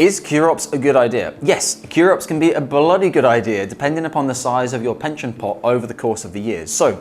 Is QROPS a good idea? Yes, QROPS can be a bloody good idea depending upon the size of your pension pot over the course of the years. So,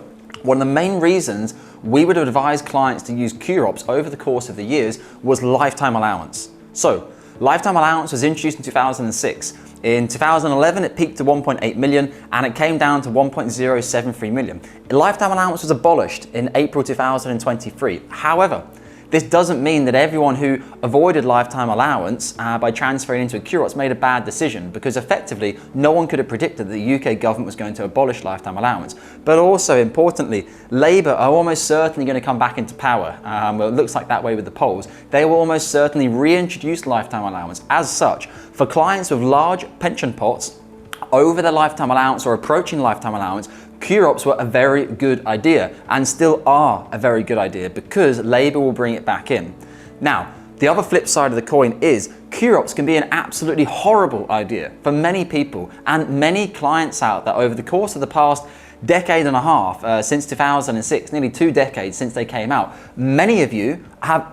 one of the main reasons we would advise clients to use QROPS over the course of the years was lifetime allowance. So, lifetime allowance was introduced in 2006. In 2011, it peaked to 1.8 million and it came down to 1.073 million. Lifetime allowance was abolished in April 2023. However, this doesn't mean that everyone who avoided lifetime allowance by transferring into a QROPS made a bad decision, because effectively no one could have predicted that the UK government was going to abolish lifetime allowance. But also importantly, Labour are almost certainly going to come back into power. Well, it looks like that way with the polls. They will almost certainly reintroduce lifetime allowance. As such, for clients with large pension pots over their lifetime allowance or approaching lifetime allowance, QROPS were a very good idea and still are a very good idea because Labour will bring it back in. Now, the other flip side of the coin is QROPS can be an absolutely horrible idea for many people and many clients out there over the course of the past decade and a half, since 2006, nearly 2 decades since they came out. Many of you have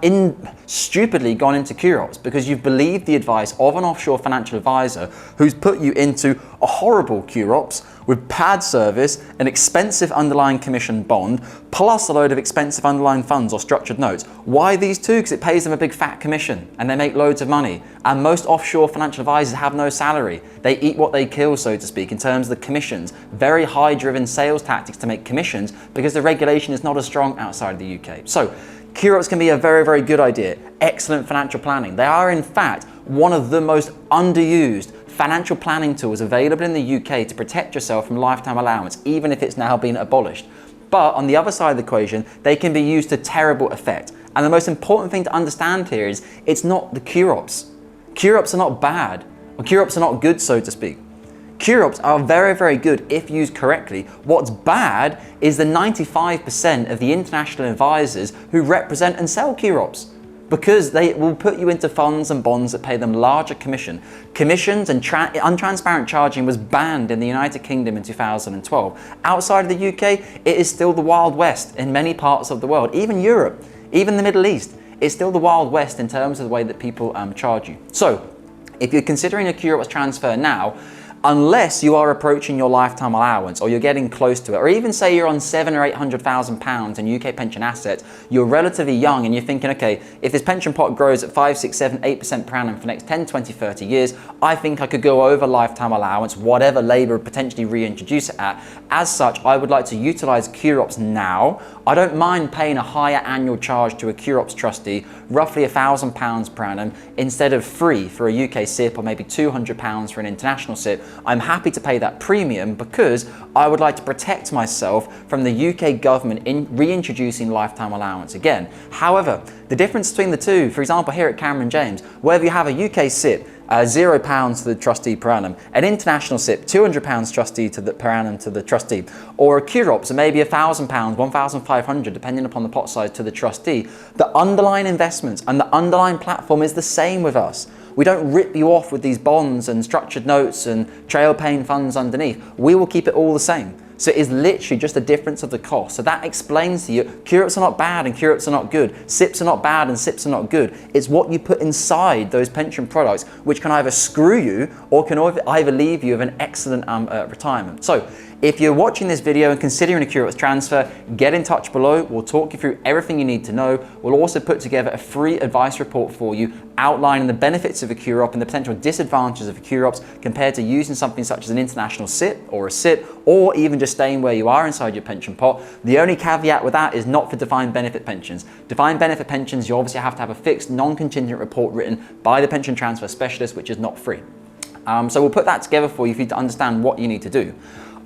stupidly gone into QROPS because you've believed the advice of an offshore financial advisor who's put you into a horrible QROPS with pad service, an expensive underlying commission bond, plus a load of expensive underlying funds or structured notes. Why these two? Because it pays them a big fat commission and they make loads of money. And most offshore financial advisors have no salary. They eat what they kill, so to speak, in terms of the commissions. Very high driven sales tactics to make commissions because the regulation is not as strong outside of the UK. So QROPS can be a very, very good idea. Excellent financial planning. They are in fact one of the most underused financial planning tools available in the UK to protect yourself from lifetime allowance, even if it's now been abolished. But on the other side of the equation, they can be used to terrible effect. And the most important thing to understand here is it's not the QROPS. QROPS are not bad, or QROPS are not good, so to speak. QROPS are very, very good if used correctly. What's bad is the 95% of the international advisors who represent and sell QROPS, because they will put you into funds and bonds that pay them larger commission. Commissions and untransparent charging was banned in the United Kingdom in 2012. Outside of the UK, it is still the Wild West in many parts of the world, even Europe, even the Middle East. It's still the Wild West in terms of the way that people charge you. So, if you're considering a QROPS transfer now, unless you are approaching your lifetime allowance or you're getting close to it, or even say you're on £700,000 or £800,000 in UK pension assets, you're relatively young and you're thinking, okay, if this pension pot grows at 5, 6, 7, 8% per annum for the next 10, 20, 30 years, I think I could go over lifetime allowance, whatever Labour potentially reintroduce it at. As such, I would like to utilise QROPS now. I don't mind paying a higher annual charge to a QROPS trustee, roughly £1,000 per annum, instead of free for a UK SIP or maybe £200 for an international SIP. I'm happy to pay that premium because I would like to protect myself from the UK government in reintroducing lifetime allowance again. However, the difference between the two, for example, here at Cameron James, whether you have a UK SIP, £0 to the trustee per annum, an international SIP, £200 trustee per annum to the trustee, or a QROPS, maybe £1,000, £1,500, depending upon the pot size to the trustee, the underlying investments and the underlying platform is the same with us. We don't rip you off with these bonds and structured notes and trail paying funds underneath. We will keep it all the same. So it is literally just a difference of the cost. So that explains to you, QROPS are not bad and QROPS are not good. SIPs are not bad and SIPs are not good. It's what you put inside those pension products, which can either screw you or can either leave you with an excellent retirement. So if you're watching this video and considering a QROPS transfer, get in touch below. We'll talk you through everything you need to know. We'll also put together a free advice report for you outlining the benefits of a QROP and the potential disadvantages of a QROPS compared to using something such as an international SIP or a SIP, or even just staying where you are inside your pension pot. The only caveat with that is not for defined benefit pensions. Defined benefit pensions, you obviously have to have a fixed non-contingent report written by the pension transfer specialist, which is not free. So we'll put that together for you to understand what you need to do.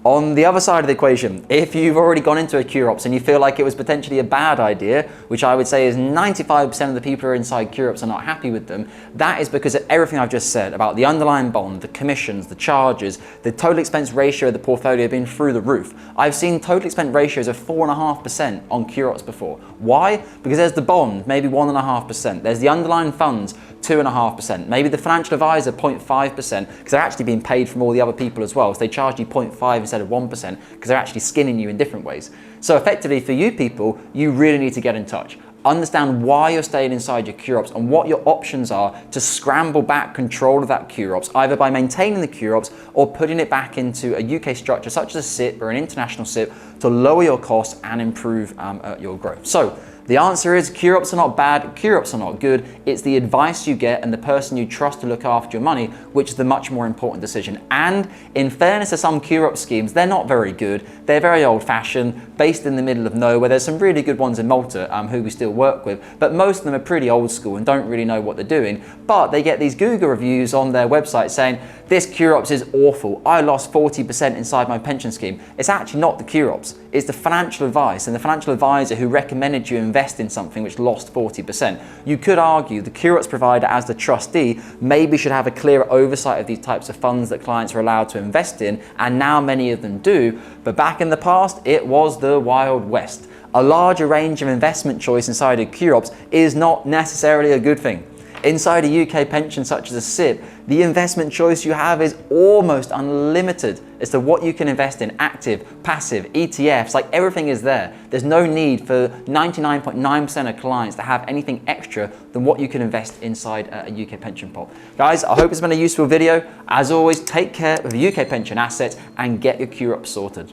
On the other side of the equation, if you've already gone into a QROPS and you feel like it was potentially a bad idea, which I would say is 95% of the people who are inside QROPS are not happy with them, that is because of everything I've just said about the underlying bond, the commissions, the charges, the total expense ratio of the portfolio being through the roof. I've seen total expense ratios of 4.5% on QROPS before. Why? Because there's the bond, maybe 1.5%. There's the underlying funds, 2.5%. Maybe the financial advisor, 0.5%, because they're actually being paid from all the other people as well. So they charge you 0.5 instead of 1% because they're actually skinning you in different ways. So effectively for you people, you really need to get in touch. understand why you're staying inside your QROPS and what your options are to scramble back control of that QROPS, either by maintaining the QROPS or putting it back into a UK structure such as a SIP or an international SIP to lower your costs and improve your growth. So the answer is QROPS are not bad, QROPS are not good. It's the advice you get and the person you trust to look after your money, which is the much more important decision. And in fairness to some QROPS schemes, they're not very good. They're very old fashioned, based in the middle of nowhere. There's some really good ones in Malta who we still work with, but most of them are pretty old school and don't really know what they're doing. But they get these Google reviews on their website saying, this QROPS is awful. I lost 40% inside my pension scheme. It's actually not the QROPS. It's the financial advice and the financial advisor who recommended you invest in something which lost 40%. You could argue the QROPS provider as the trustee maybe should have a clearer oversight of these types of funds that clients are allowed to invest in, and now many of them do, but back in the past it was the Wild West. A larger range of investment choice inside a QROPS is not necessarily a good thing. Inside a UK pension such as a SIP, the investment choice you have is almost unlimited as to what you can invest in: active, passive, ETFs, like everything is there. There's no need for 99.9% of clients to have anything extra than what you can invest inside a UK pension pot. Guys, I hope it's been a useful video. As always, take care of your UK pension assets and get your QROPS sorted.